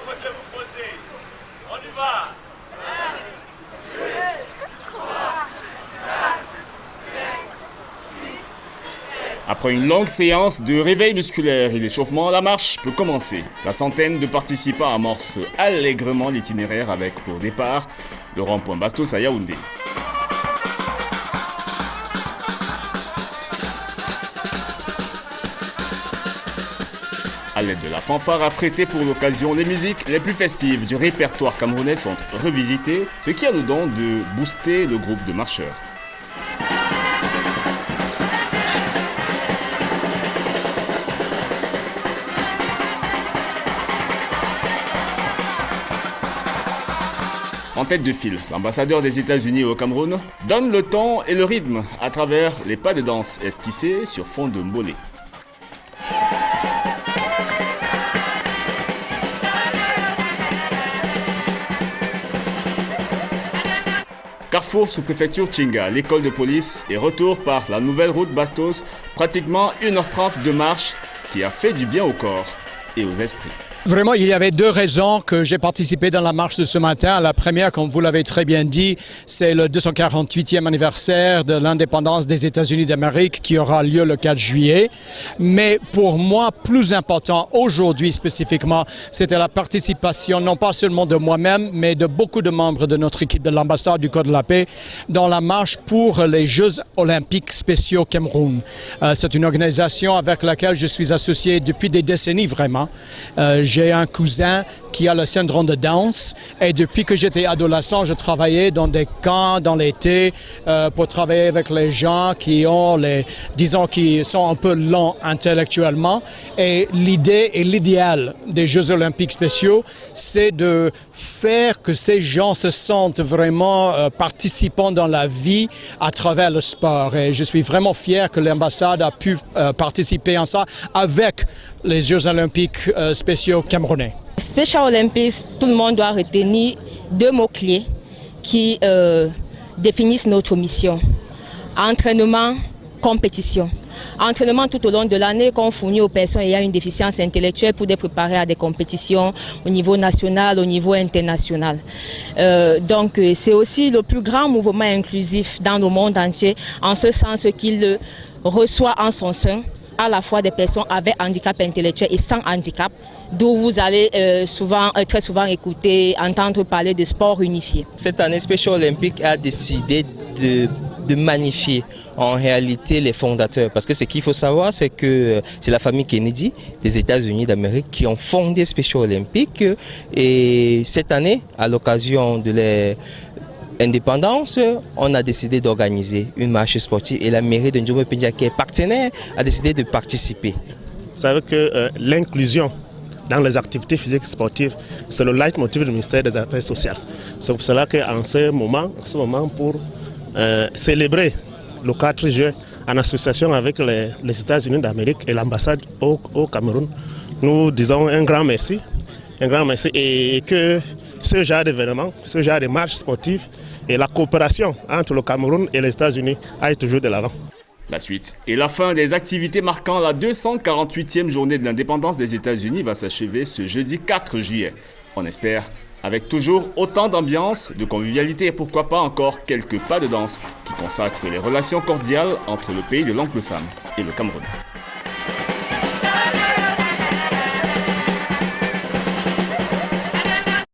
comptez vous poser? On y va. Après une longue séance de réveil musculaire et d'échauffement, la marche peut commencer. La centaine de participants amorce allègrement l'itinéraire avec pour départ le rond-point Bastos à Yaoundé. À l'aide de la fanfare affrétée pour l'occasion, les musiques les plus festives du répertoire camerounais sont revisitées, ce qui a le don de booster le groupe de marcheurs. En tête de file, l'ambassadeur des États-Unis au Cameroun donne le ton et le rythme à travers les pas de danse esquissés sur fond de mbolé. Carrefour sous-préfecture Tchinga, l'école de police et retour par la nouvelle route Bastos, pratiquement 1h30 de marche qui a fait du bien au corps et aux esprits. Vraiment, il y avait deux raisons que j'ai participé dans la marche de ce matin. La première, comme vous l'avez très bien dit, c'est le 248e anniversaire de l'indépendance des États-Unis d'Amérique qui aura lieu le 4 juillet. Mais pour moi, plus important aujourd'hui spécifiquement, c'était la participation non pas seulement de moi-même, mais de beaucoup de membres de notre équipe de l'ambassade du Code de la Paix dans la marche pour les Jeux olympiques spéciaux Cameroun. C'est une organisation avec laquelle je suis associé depuis des décennies vraiment. J'ai un cousin qui a le syndrome de Down et depuis que j'étais adolescent, je travaillais dans des camps dans l'été pour travailler avec les gens qui ont disons, qui sont un peu lents intellectuellement. Et l'idée et l'idéal des Jeux olympiques spéciaux, c'est de faire que ces gens se sentent vraiment participants dans la vie à travers le sport. Et je suis vraiment fier que l'ambassade a pu participer en ça avec les Jeux olympiques spéciaux camerounais. Special Olympics, tout le monde doit retenir deux mots-clés qui définissent notre mission. Entraînement, compétition. Entraînement tout au long de l'année qu'on fournit aux personnes ayant une déficience intellectuelle pour les préparer à des compétitions au niveau national, au niveau international. Donc c'est aussi le plus grand mouvement inclusif dans le monde entier, en ce sens qu'il reçoit en son sein à la fois des personnes avec handicap intellectuel et sans handicap, d'où vous allez très souvent écouter, entendre parler de sport unifié. Cette année, Special Olympics a décidé de magnifier en réalité les fondateurs. Parce que ce qu'il faut savoir, c'est que c'est la famille Kennedy des États-Unis d'Amérique qui ont fondé Special Olympics. Et cette année, à l'occasion de l'indépendance, on a décidé d'organiser une marche sportive et la mairie de Ndjomé-Pendia, qui est partenaire, a décidé de participer. Vous savez que l'inclusion dans les activités physiques et sportives, c'est le leitmotiv du ministère des Affaires sociales. C'est pour cela qu'en ce moment, pour célébrer le 4 juillet en association avec les États-Unis d'Amérique et l'ambassade au Cameroun, nous disons un grand merci et que ce genre d'événements, ce genre de marches sportives et la coopération entre le Cameroun et les États-Unis aillent toujours de l'avant. La suite et la fin des activités marquant la 248e journée de l'indépendance des États-Unis va s'achever ce jeudi 4 juillet. On espère avec toujours autant d'ambiance, de convivialité et pourquoi pas encore quelques pas de danse qui consacrent les relations cordiales entre le pays de l'Oncle Sam et le Cameroun.